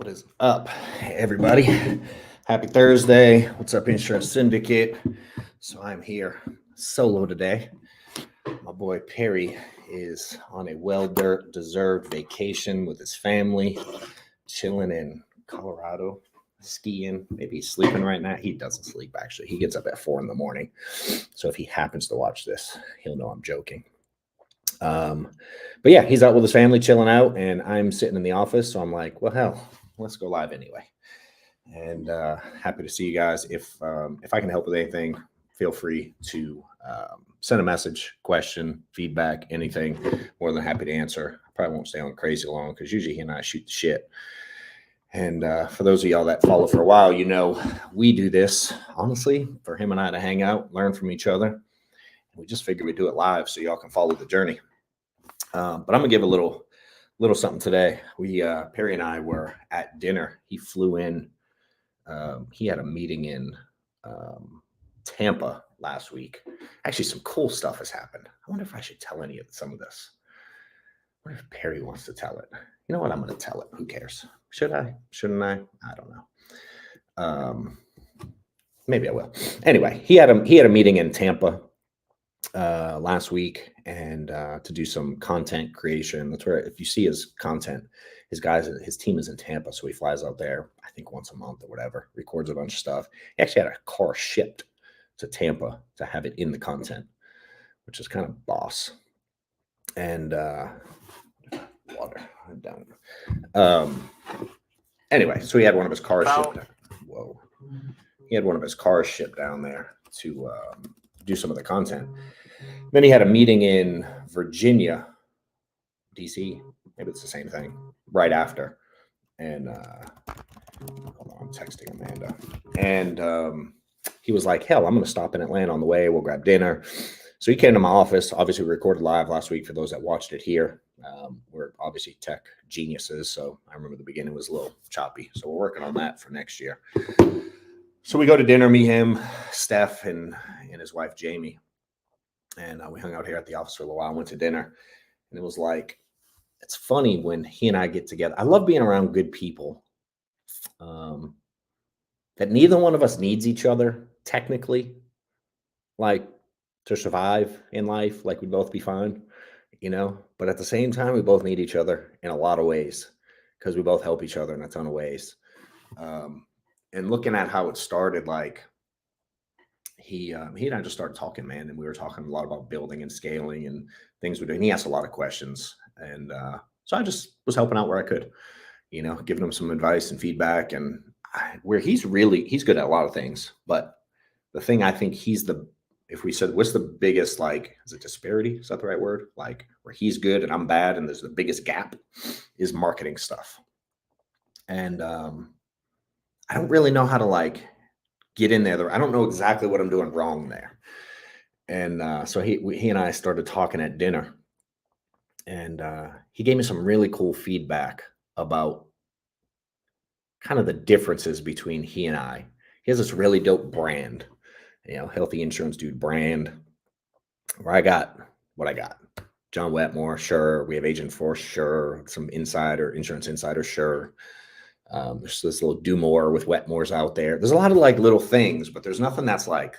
What is up, everybody? Happy Thursday. What's up, Insurance Syndicate? So I'm here solo today. My boy Perry is on a well-deserved vacation with his family, chilling in Colorado, skiing. Maybe he's sleeping right now. He doesn't sleep, actually. He gets up at 4 a.m. So if he happens to watch this, he'll know I'm joking. But yeah, he's out with his family chilling out, and I'm sitting in the office. So I'm like, well, hell, let's go live anyway. And happy to see you guys. If I can help with anything, feel free to send a message, question, feedback, anything. More than happy to answer. I probably won't stay on crazy long because usually he and I shoot the shit. And for those of y'all that follow for a while, you know we do this honestly for him and I to hang out, learn from each other. We just figured we'd do it live so y'all can follow the journey. But I'm gonna give a little something today. We Perry and I were at dinner. He flew in. He had a meeting in Tampa last week. Actually, some cool stuff has happened. I wonder if I should tell some of this. I wonder if Perry wants to tell it. You know what? I'm going to tell it. Who cares? Should I? Shouldn't I? I don't know. Maybe I will. Anyway, he had a meeting in Tampa last week, and to do some content creation. That's where, if you see his content, his team is in Tampa, so he flies out there, I think once a month or whatever, records a bunch of stuff. He actually had a car shipped to Tampa to have it in the content, which is kind of boss. And water down. Anyway, so he had one of his cars shipped. Whoa. He had one of his cars shipped down there to do some of the content. Then he had a meeting in Virginia, DC. Maybe it's the same thing. Right after. And hold on, I'm texting Amanda. And he was like, hell, I'm going to stop in Atlanta on the way. We'll grab dinner. So he came to my office. Obviously, we recorded live last week for those that watched it here. We're obviously tech geniuses. So I remember the beginning was a little choppy. So we're working on that for next year. So we go to dinner, me, him, Steph, and his wife, Jamie. And we hung out here at the office for a little while, went to dinner. And it was like, it's funny when he and I get together. I love being around good people that neither one of us needs each other, technically, like to survive in life. Like we'd both be fine, you know. But at the same time, we both need each other in a lot of ways because we both help each other in a ton of ways. And looking at how it started, like he and I just started talking, man, and we were talking a lot about building and scaling and things we're doing. He asked a lot of questions, and so I just was helping out where I could, you know, giving him some advice and feedback. And where he's good at a lot of things, but the thing I think if we said what's the biggest, like, is it disparity? Is that the right word? Like where he's good and I'm bad, and there's the biggest gap is marketing stuff. And I don't really know how to like get in there. I don't know exactly what I'm doing wrong there. And so he and I started talking at dinner, and he gave me some really cool feedback about kind of the differences between he and I. He has this really dope brand, you know, Healthy Insurance Dude brand, where I got what I got. John Wetmore, sure. We have Agent Force, sure. Some insurance insider, sure. There's this little do more with Wetmore's out there. There's a lot of like little things, but there's nothing that's like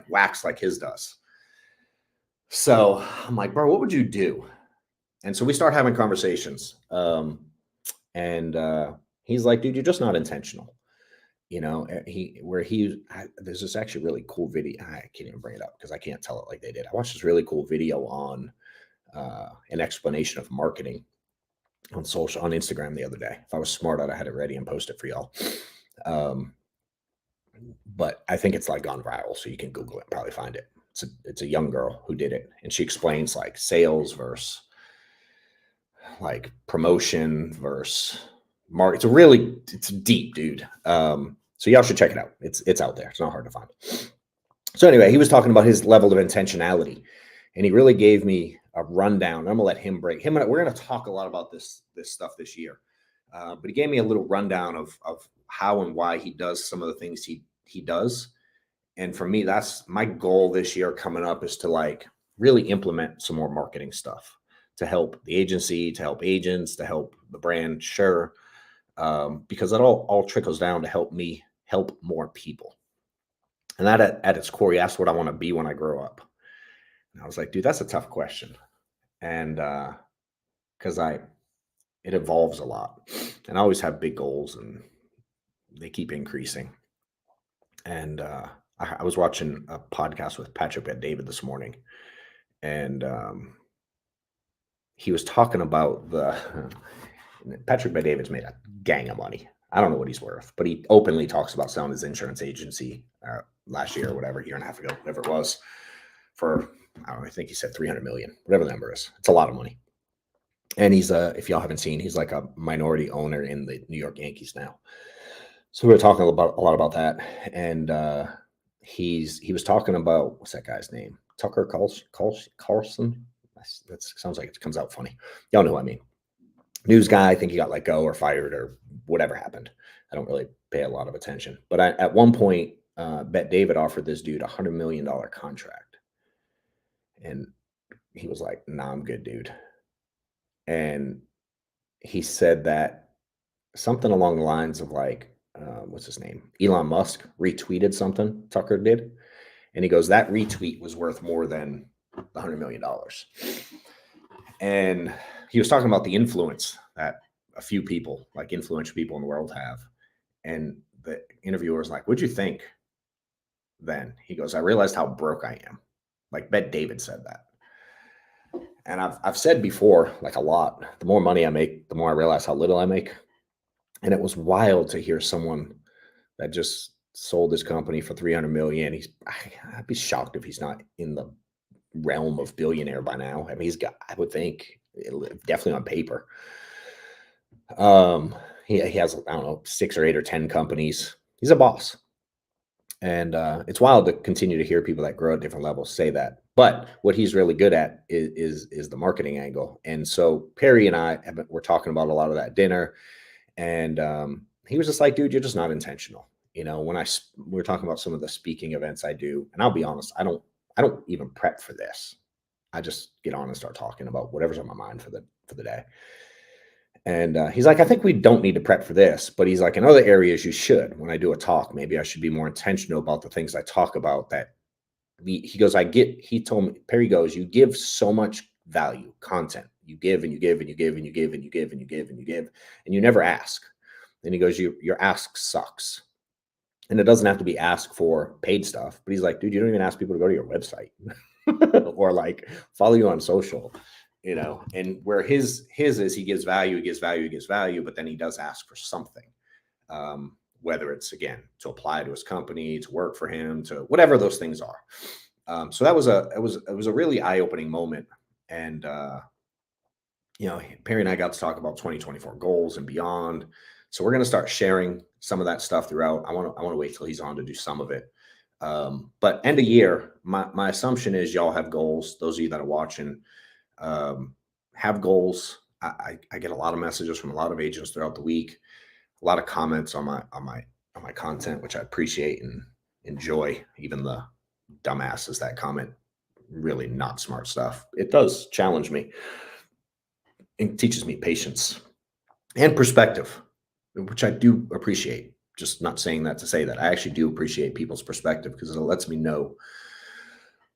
wax like his does. So I'm like, bro, what would you do? And so we start having conversations. And he's like, dude, you're just not intentional. You know, there's this actually really cool video. I can't even bring it up because I can't tell it like they did. I watched this really cool video on an explanation of marketing on Instagram the other day. If I was smart, I'd have had it ready and post it for y'all. But I think it's like gone viral, so you can Google it and probably find it. It's a young girl who did it, and she explains like sales versus like promotion versus market. It's deep, dude. So y'all should check it out. It's out there. It's not hard to find. So anyway, he was talking about his level of intentionality, and he really gave me a rundown. I'm gonna let him break. We're gonna talk a lot about this stuff this year. But he gave me a little rundown of how and why he does some of the things he does. And for me, that's my goal this year coming up, is to like really implement some more marketing stuff to help the agency, to help agents, to help the brand. Sure. because it all trickles down to help me help more people. And that at its core, he asked what I want to be when I grow up. And I was like, dude, that's a tough question. And because it evolves a lot. And I always have big goals and they keep increasing. And I was watching a podcast with Patrick Bet David this morning, and he was talking about the Patrick Bet David's made a gang of money. I don't know what he's worth, but he openly talks about selling his insurance agency last year or whatever, year and a half ago, whatever it was, for I don't know, I think he said 300 million, whatever the number is. It's a lot of money. And he's if y'all haven't seen, he's like a minority owner in the New York Yankees now. So we were talking about a lot about that, and he was talking about what's that guy's name? Tucker Carlson. That sounds like it comes out funny. Y'all know what I mean. News guy. I think he got let go or fired or whatever happened. I don't really pay a lot of attention. But at one point, Bet David offered this dude $100 million contract, and he was like, "Nah, I'm good, dude." And he said that something along the lines of like, what's his name? Elon Musk retweeted something Tucker did. And he goes, that retweet was worth more than the $100 million. And he was talking about the influence that a few people, like influential people in the world, have. And the interviewer was like, what'd you think then? He goes, I realized how broke I am. Like Bet David said that. And I've said before, like a lot, the more money I make, the more I realize how little I make. And it was wild to hear someone that just sold his company for 300 million. I'd be shocked if he's not in the realm of billionaire by now. I mean, he's got, I would think, definitely on paper. He has, I don't know, 6 or 8 or 10 companies. He's a boss. And it's wild to continue to hear people that grow at different levels say that. But what he's really good at is the marketing angle. And so Perry and I were talking about a lot of that dinner. And he was just like, dude, you're just not intentional. You know, when we're talking about some of the speaking events I do, and I'll be honest, I don't even prep for this. I just get on and start talking about whatever's on my mind for the day. And he's like, I think we don't need to prep for this, but he's like, in other areas you should. When I do a talk, maybe I should be more intentional about the things I talk about. That he goes, he told me, Perry goes, you give so much value, content. You give and you give and you give and you give and you give and you give and you give, and you never ask. And he goes, your ask sucks. And it doesn't have to be ask for paid stuff, but he's like, dude, you don't even ask people to go to your website or like follow you on social, you know. And where his is, he gives value, he gives value, he gives value, but then he does ask for something, whether it's again to apply to his company, to work for him, to whatever those things are. So that was it was a really eye-opening moment. And you know, Perry and I got to talk about 2024 goals and beyond. So we're going to start sharing some of that stuff throughout. I want to wait till he's on to do some of it. But end of year, my assumption is y'all have goals. Those of you that are watching have goals. I get a lot of messages from a lot of agents throughout the week, a lot of comments on my content, which I appreciate and enjoy. Even the dumbasses that comment really not smart stuff. It does challenge me. It teaches me patience and perspective, which I do appreciate. Just not saying that to say that. I actually do appreciate people's perspective because it lets me know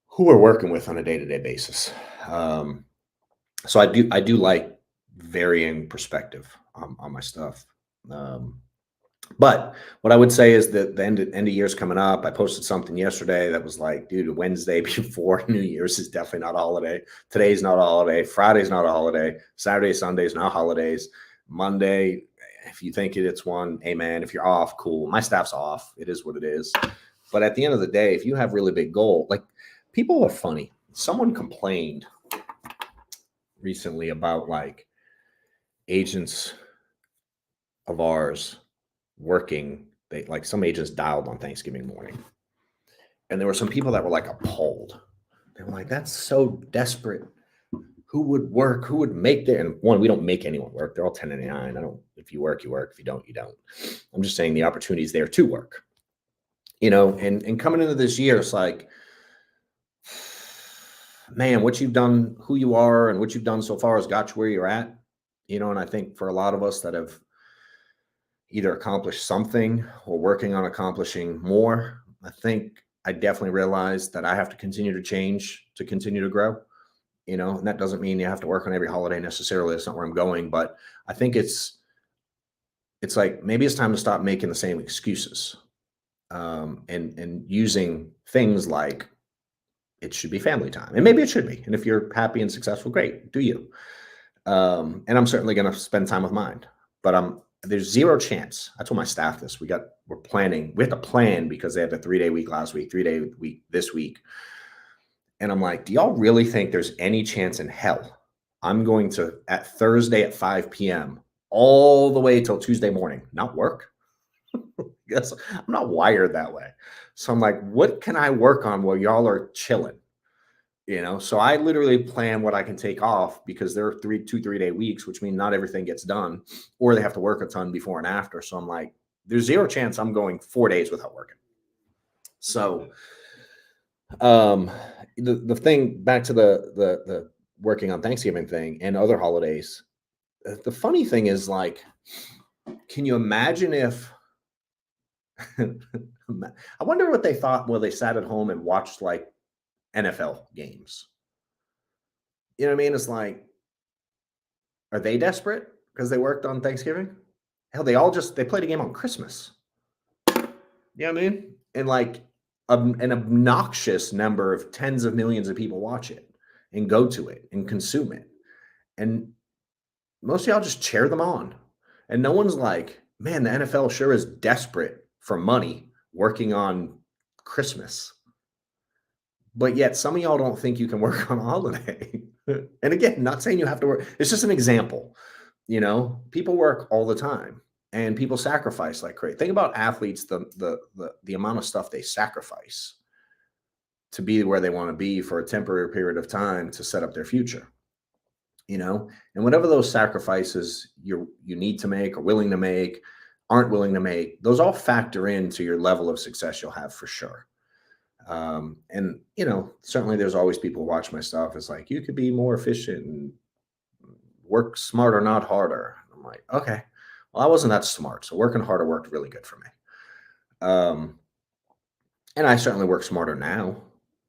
who we're working with on a day-to-day basis. So I do like varying perspective on my stuff. But what I would say is that the end of year's coming up. I posted something yesterday that was like, dude, Wednesday before New Year's is definitely not a holiday. Today's not a holiday. Friday's not a holiday. Saturday, Sunday's not holidays. Monday, if you think it's one, hey man, if you're off, cool. My staff's off. It is what it is. But at the end of the day, if you have really big goal, like people are funny. Someone complained recently about like agents of ours working. Like some agents dialed on Thanksgiving morning, and there were some people that were like appalled. They were like, that's so desperate. Who would work? Who would make their, and one, we don't make anyone work. They're all 1099. I don't, if you work, you work. If you don't, you don't. I'm just saying the opportunity is there to work, you know. And coming into this year, it's like, man, what you've done, who you are, and what you've done so far has got you where you're at, you know. And I think for a lot of us that have either accomplish something or working on accomplishing more. I think I definitely realized that I have to continue to change to continue to grow, and that doesn't mean you have to work on every holiday necessarily. That's not where I'm going, but I think it's like maybe it's time to stop making the same excuses, and using things like it should be family time, and maybe it should be. And if you're happy and successful, great, do you. And I'm certainly going to spend time with mine, but there's zero chance. I told my staff this. We're planning. We have to plan because they had a 3-day week last week, 3-day week this week, and I'm like, do y'all really think there's any chance in hell I'm going to at Thursday at 5 p.m. all the way till Tuesday morning not work? Yes, I'm not wired that way. So I'm like, what can I work on while y'all are chilling? So I literally plan what I can take off because there are 3-day weeks, which mean not everything gets done, or they have to work a ton before and after. So I'm like, there's zero chance I'm going 4 days without working. So, um, the thing back to the working on Thanksgiving thing and other holidays. The funny thing is, like, can you imagine if I wonder what they thought while they sat at home and watched like NFL games. You know what I mean? It's like, are they desperate because they worked on Thanksgiving? Hell, they played a game on Christmas. You know what I mean? And like an obnoxious number of tens of millions of people watch it and go to it and consume it. And most of y'all just cheer them on. And no one's like, man, the NFL sure is desperate for money working on Christmas. But yet some of y'all don't think you can work on a holiday. And again, not saying you have to work. It's just an example. People work all the time and people sacrifice like crazy. Think about athletes, the amount of stuff they sacrifice to be where they want to be for a temporary period of time to set up their future. And whatever those sacrifices you need to make or willing to make, aren't willing to make, those all factor into your level of success you'll have for sure. And certainly there's always people who watch my stuff. It's like, you could be more efficient and work smarter, not harder. I'm like, okay, well, I wasn't that smart. So working harder worked really good for me. And I certainly work smarter now,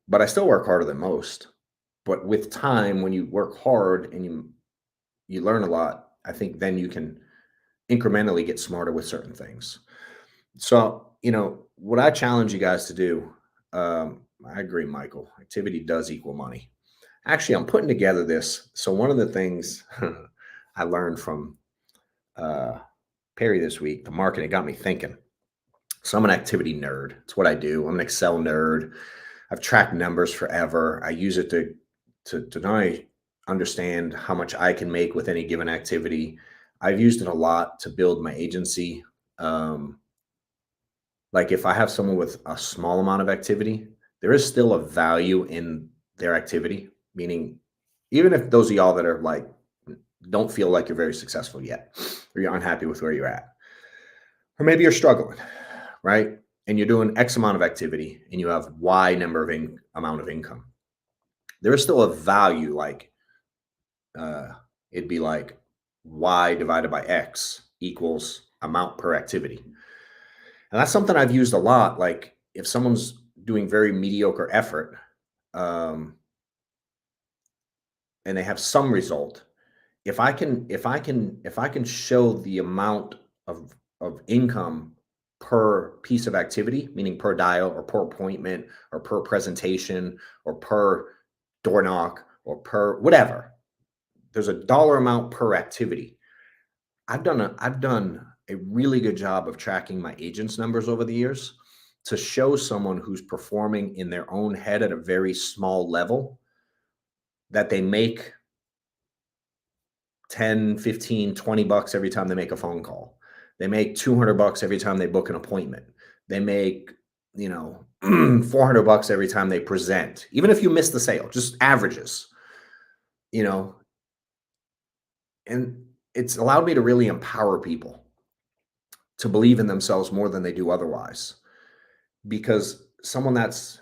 but I still work harder than most. But with time, when you work hard and you learn a lot, I think then you can incrementally get smarter with certain things. So, what I challenge you guys to do, I agree, Michael. Activity does equal money. Actually, I'm putting together this. So one of the things I learned from Perry this week, the marketing, got me thinking. So I'm an activity nerd. It's what I do. I'm an Excel nerd. I've tracked numbers forever. I use it to not only understand how much I can make with any given activity. I've used it a lot to build my agency. Like if I have someone with a small amount of activity, there is still a value in their activity. Meaning, even if those of y'all that are like, don't feel like you're very successful yet, or you're unhappy with where you're at, or maybe you're struggling, right? And you're doing X amount of activity and you have Y number of amount of income. There is still a value, like it'd be like Y divided by X equals amount per activity. And that's something I've used a lot. Like if someone's doing very mediocre effort, and they have some result, if I can show the amount of income per piece of activity, meaning per dial or per appointment or per presentation or per door knock or per whatever, there's a dollar amount per activity. I've done a really good job of tracking my agents' numbers over the years to show someone who's performing in their own head at a very small level that they make 10, 15, 20 bucks every time they make a phone call. They make 200 bucks every time they book an appointment. They make, 400 bucks every time they present. Even if you miss the sale, just averages, and it's allowed me to really empower people to believe in themselves more than they do otherwise. Because someone that's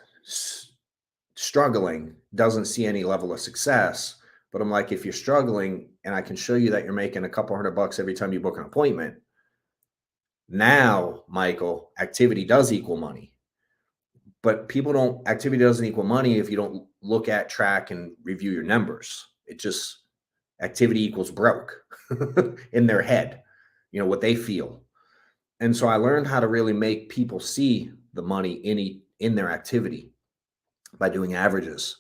struggling doesn't see any level of success. But I'm like, if you're struggling and I can show you that you're making a couple $100 every time you book an appointment, Now, Michael, activity does equal money, but activity doesn't equal money if you don't look at, track, and review your numbers. It just, activity equals broke in their head, what they feel. And so I learned how to really make people see the money in their activity by doing averages.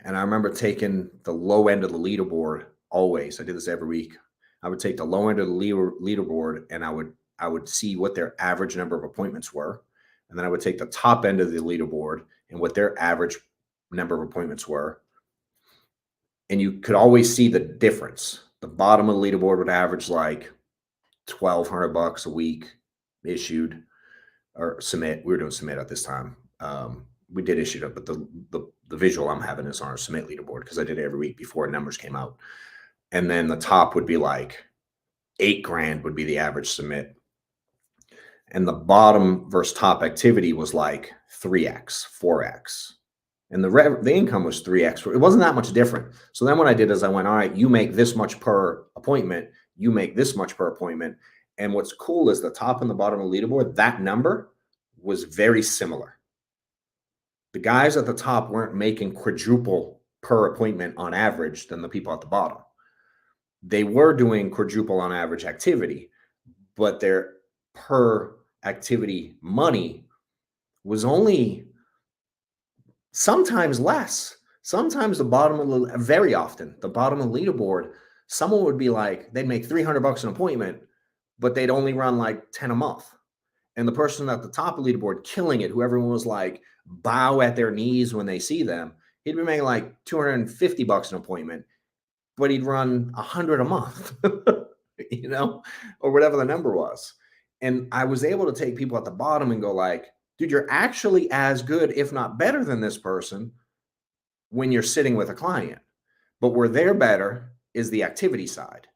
And I remember taking the low end of the leaderboard always. I did this every week. I would take the low end of the leaderboard, and I would see what their average number of appointments were. And then I would take the top end of the leaderboard and what their average number of appointments were. And you could always see the difference. The bottom of the leaderboard would average like $1,200 a week issued or submit. We were doing submit at this time. We did issue it, but the visual I'm having is on our submit leaderboard because I did it every week before numbers came out. And then the top would be like $8,000 would be the average submit. And the bottom versus top activity was like 3x, 4x. And the income was 3x. It wasn't that much different. So then what I did is I went, all right, you make this much per appointment. You make this much per appointment. And what's cool is the top and the bottom of the leaderboard, that number was very similar. The guys at the top weren't making quadruple per appointment on average than the people at the bottom. They were doing quadruple on average activity, but their per activity money was only sometimes less. Sometimes very often, the bottom of the leaderboard, someone would be like, they'd make $300 an appointment, but they'd only run like 10 a month. And the person at the top of the leaderboard killing it, who everyone was like, bow at their knees when they see them, he'd be making like $250 an appointment, but he'd run 100 a month, or whatever the number was. And I was able to take people at the bottom and go like, dude, you're actually as good, if not better than this person when you're sitting with a client. But where they're better is the activity side.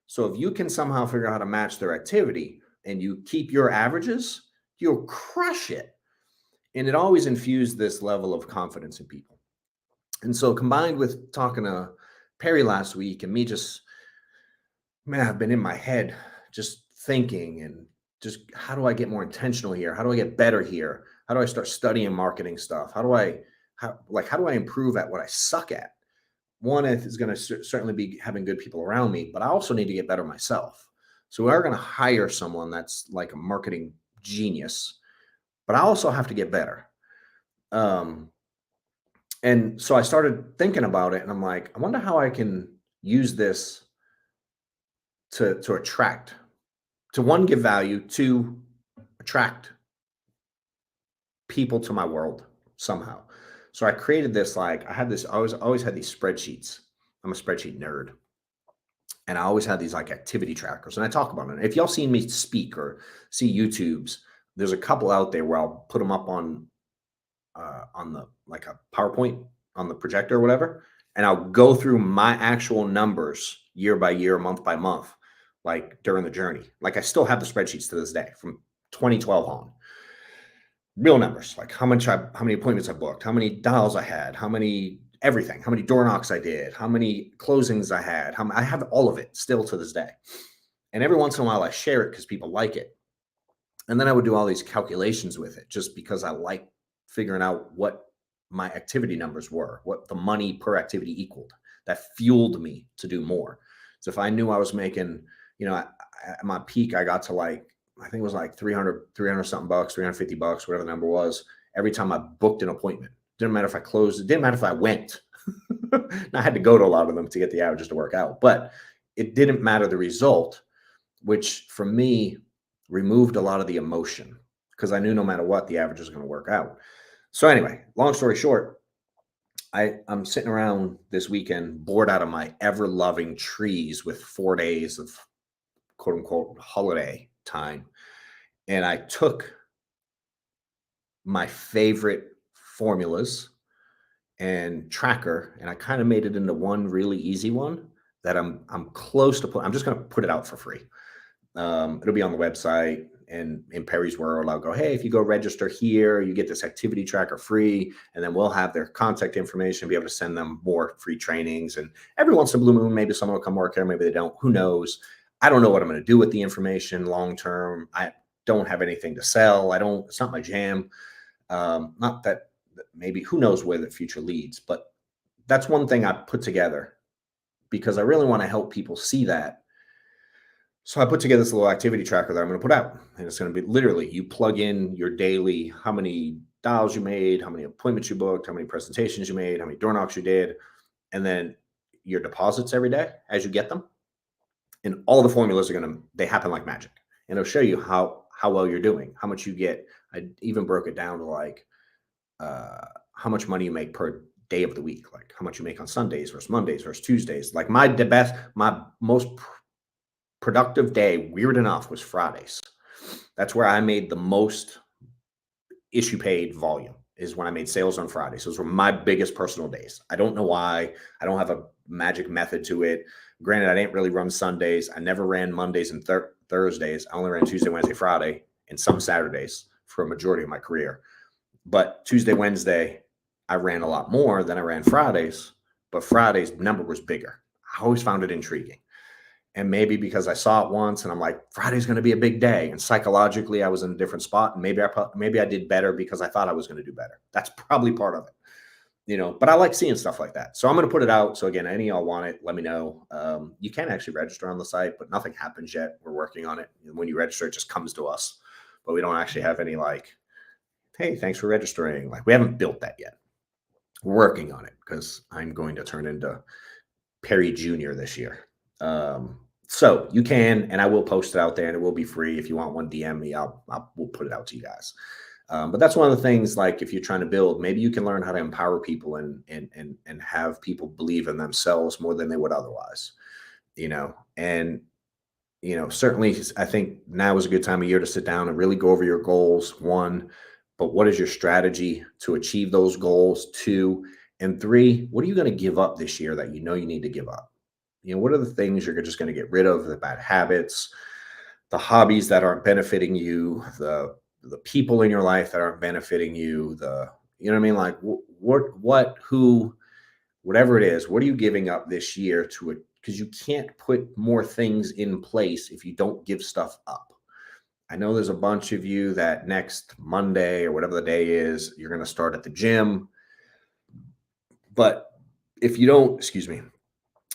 So if you can somehow figure out how to match their activity and you keep your averages, you'll crush it. And it always infused this level of confidence in people. And so combined with talking to Perry last week and me just, I've been in my head just thinking and just how do I get more intentional here? How do I get better here? How do I start studying marketing stuff? How do I improve at what I suck at? One is going to certainly be having good people around me, but I also need to get better myself. So we are going to hire someone that's like a marketing genius, but I also have to get better. And so I started thinking about it and I'm like, I wonder how I can use this to attract, to one, give value, to attract people to my world somehow. So I created this, I always had these spreadsheets. I'm a spreadsheet nerd. And I always had these like activity trackers and I talk about it. If y'all seen me speak or see YouTubes, there's a couple out there where I'll put them up on the, like a PowerPoint on the projector or whatever. And I'll go through my actual numbers year by year, month by month, like during the journey. Like I still have the spreadsheets to this day from 2012 on. Real numbers, like how many appointments I booked, how many dials I had, everything, how many door knocks I did, how many closings I had. I have all of it still to this day. And every once in a while I share it because people like it. And then I would do all these calculations with it just because I like figuring out what my activity numbers were, what the money per activity equaled. That fueled me to do more. So if I knew I was making, at my peak, I got to like, I think it was like 300 something bucks, $350, whatever the number was, every time I booked an appointment. Didn't matter if I closed, it didn't matter if I went. I had to go to a lot of them to get the averages to work out, but it didn't matter the result, which for me removed a lot of the emotion because I knew no matter what, the average was going to work out. So anyway, long story short, I'm sitting around this weekend bored out of my ever-loving trees with 4 days of quote unquote holiday time. And I took my favorite formulas and tracker, and I kind of made it into one really easy one that I'm close to I'm just going to put it out for free. It'll be on the website, and in Perry's world, I'll go, hey, if you go register here, you get this activity tracker free, and then we'll have their contact information, be able to send them more free trainings. And every once in a blue moon, maybe someone will come work here, maybe they don't, who knows? I don't know what I'm going to do with the information long-term. I don't have anything to sell. It's not my jam. Not that maybe who knows where the future leads, but that's one thing I put together because I really want to help people see that. So I put together this little activity tracker that I'm going to put out, and it's going to be literally you plug in your daily, how many dials you made, how many appointments you booked, how many presentations you made, how many door knocks you did, and then your deposits every day as you get them. And all the formulas they happen like magic. And it'll show you how well you're doing, how much you get. I even broke it down to like how much money you make per day of the week, like how much you make on Sundays versus Mondays versus Tuesdays. Like my most productive day, weird enough, was Fridays. That's where I made the most issue paid volume, is when I made sales on Fridays. Those were my biggest personal days. I don't know why. I don't have a magic method to it. Granted, I didn't really run Sundays. I never ran Mondays and Thursdays. I only ran Tuesday, Wednesday, Friday, and some Saturdays for a majority of my career. But Tuesday, Wednesday, I ran a lot more than I ran Fridays, but Friday's number was bigger. I always found it intriguing. And maybe because I saw it once and I'm like, Friday's going to be a big day. And psychologically, I was in a different spot. And maybe I did better because I thought I was going to do better. That's probably part of it, but I like seeing stuff like that. So I'm going to put it out. So again, any of y'all want it, let me know. You can actually register on the site, but nothing happens yet. We're working on it. And when you register, it just comes to us, but we don't actually have any like, hey, thanks for registering. Like we haven't built that yet. We're working on it because I'm going to turn into Perry Jr. this year. So you can, and I will post it out there, and it will be free. If you want one, DM me. We'll put it out to you guys. But that's one of the things, like if you're trying to build, maybe you can learn how to empower people and have people believe in themselves more than they would otherwise, and, certainly I think now is a good time of year to sit down and really go over your goals. One, but what is your strategy to achieve those goals? Two, and three, what are you going to give up this year that you need to give up? What are the things you're just going to get rid of, the bad habits, the hobbies that aren't benefiting you, the people in your life that aren't benefiting you, you know what I mean? Like whatever it is, what are you giving up this year to it? Because you can't put more things in place if you don't give stuff up. I know there's a bunch of you that next Monday or whatever the day is, you're going to start at the gym. But if you don't,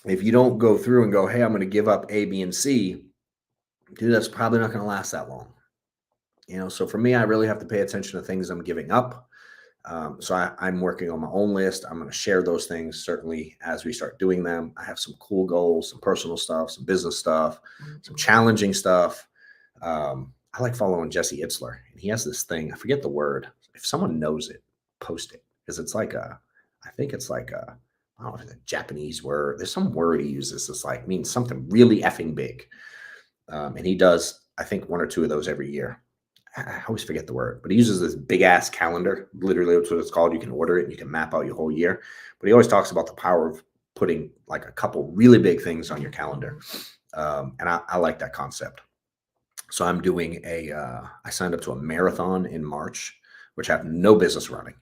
if you don't go through and go, hey, I'm going to give up A, B, and C, dude, that's probably not going to last that long. So for me, I really have to pay attention to things I'm giving up. So I'm working on my own list. I'm going to share those things certainly as we start doing them. I have some cool goals, some personal stuff, some business stuff, some challenging stuff. I like following Jesse Itzler, and he has this thing. I forget the word. If someone knows it, post it, because it's like I don't know if it's a Japanese word. There's some word he uses. It's like means something really effing big. And he does, I think, one or two of those every year. I always forget the word, but he uses this big ass calendar. Literally, that's what it's called. You can order it and you can map out your whole year. But he always talks about the power of putting like a couple really big things on your calendar. And I like that concept. So I'm doing I signed up to a marathon in March, which I have no business running.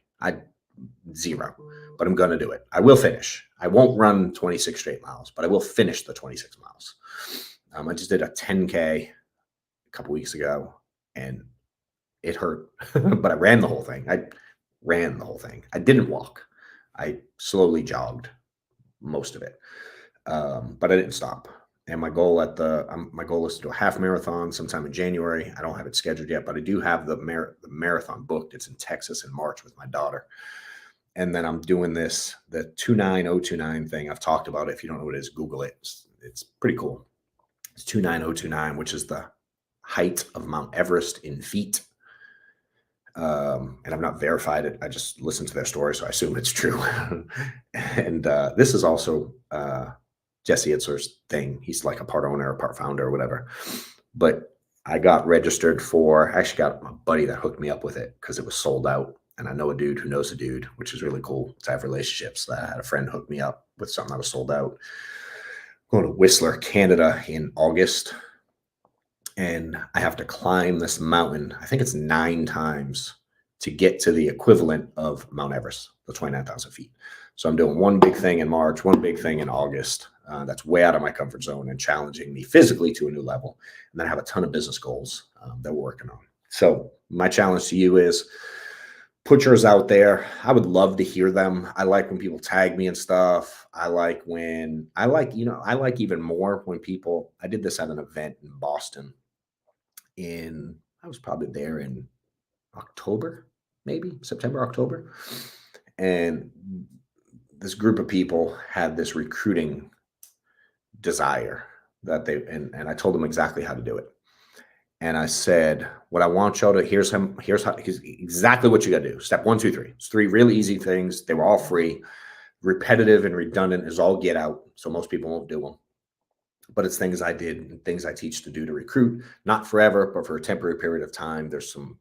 Zero, but I'm going to do it. I will finish. I won't run 26 straight miles, but I will finish the 26 miles. I just did a 10K a couple weeks ago and it hurt, but I ran the whole thing. I didn't walk. I slowly jogged most of it. But I didn't stop. And my goal my goal is to do a half marathon sometime in January. I don't have it scheduled yet, but I do have the marathon booked. It's in Texas in March with my daughter. And then I'm doing the 29029 thing. I've talked about it. If you don't know what it is, Google it. It's pretty cool. It's 29029, which is the height of Mount Everest in feet. And I've not verified it. I just listened to their story, so I assume it's true. And this is also Jesse Itzler's thing. He's like a part owner, a part founder, or whatever. But I got registered I actually got my buddy that hooked me up with it because it was sold out. And I know a dude who knows a dude, which is really cool to have relationships. I had a friend hook me up with something that was sold out. Going to Whistler, Canada in August. And I have to climb this mountain. I think it's 9 times to get to the equivalent of Mount Everest, the 29,000 feet. So I'm doing one big thing in March, one big thing in August. that's way out of my comfort zone and challenging me physically to a new level. And then I have a ton of business goals that we're working on. So my challenge to you is put yours out there. I would love to hear them. I like when people tag me and stuff. I like even more when people, I did this at an event in Boston I was probably there in October, maybe September, October. And this group of people had this recruiting desire and I told them exactly how to do it. And I said, what I want y'all to, here's exactly what you got to do. Step 1, 2, 3. It's 3 really easy things. They were all free. Repetitive and redundant is all get out. So most people won't do them. But it's things I did and things I teach to do to recruit, not forever, but for a temporary period of time. There's some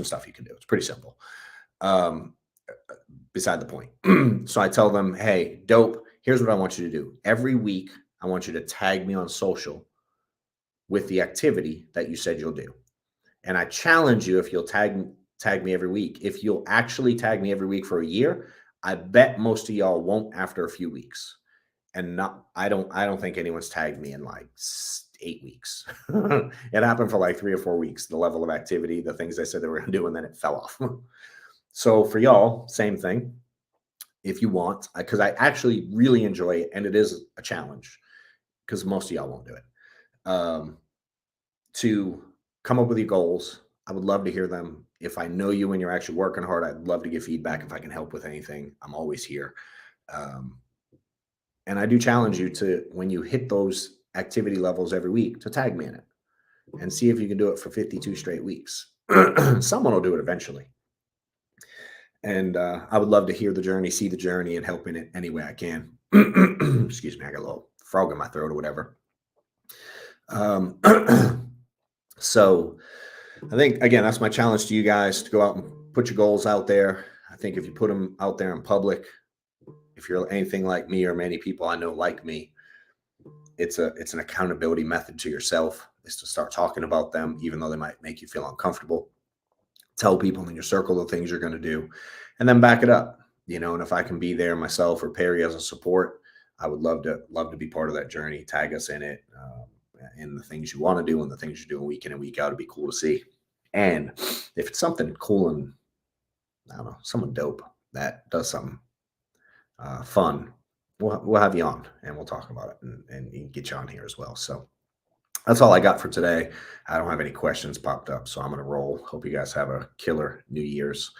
stuff you can do. It's pretty simple. Beside the point. So I tell them, hey, dope, here's what I want you to do. Every week, I want you to tag me on social with the activity that you said you'll do. And I challenge you, if you'll tag me every week, if you'll actually tag me every week for a year, I bet most of y'all won't after a few weeks. And I don't think anyone's tagged me in like 8 weeks. It happened for like 3 or 4 weeks, the level of activity, the things I said they were going to do, and then it fell off. So for y'all, same thing. If you want, because I actually really enjoy it, and it is a challenge because most of y'all won't do it. To come up with your goals. I would love to hear them. If I know you and you're actually working hard, I'd love to get feedback. If I can help with anything, I'm always here. And I do challenge you to, when you hit those activity levels every week, to tag me in it and see if you can do it for 52 straight weeks. Someone will do it eventually. And I would love to hear the journey, see the journey, and help in it any way I can. Excuse me, I got a little frog in my throat or whatever. So I think, again, that's my challenge to you guys, to go out and put your goals out there. I think if you put them out there in public, if you're anything like me or many people I know like me, it's an accountability method to yourself, is to start talking about them, even though they might make you feel uncomfortable. Tell people in your circle the things you're going to do, and then back it up, and if I can be there myself or Perry as a support, I would love to be part of that journey. Tag us in it, in the things you want to do and the things you're doing week in and week out. It'd be cool to see. And if it's something cool and, I don't know, someone dope that does something fun, we'll have you on and we'll talk about it and get you on here as well. So that's all I got for today. I don't have any questions popped up, so I'm going to roll. Hope you guys have a killer New Year's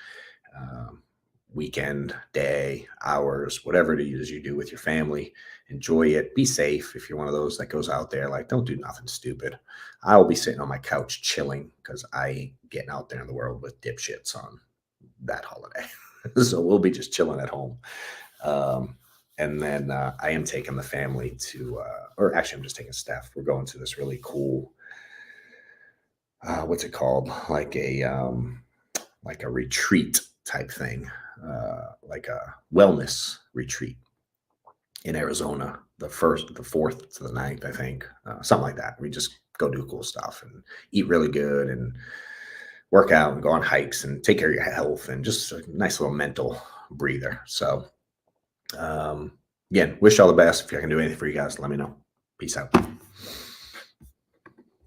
weekend, day, hours, whatever it is you do with your family. Enjoy it. Be safe. If you're one of those that goes out there, like, don't do nothing stupid. I will be sitting on my couch chilling because I ain't getting out there in the world with dipshits on that holiday. So we'll be just chilling at home. And then I am taking the family to, or actually I'm just taking Steph. We're going to this really cool, what's it called? Like a retreat type thing, like a wellness retreat in Arizona, the 4th to the 9th, I think, something like that. We just go do cool stuff and eat really good and work out and go on hikes and take care of your health and just a nice little mental breather. So, again, wish you all the best. If I can do anything for you guys, let me know. Peace out.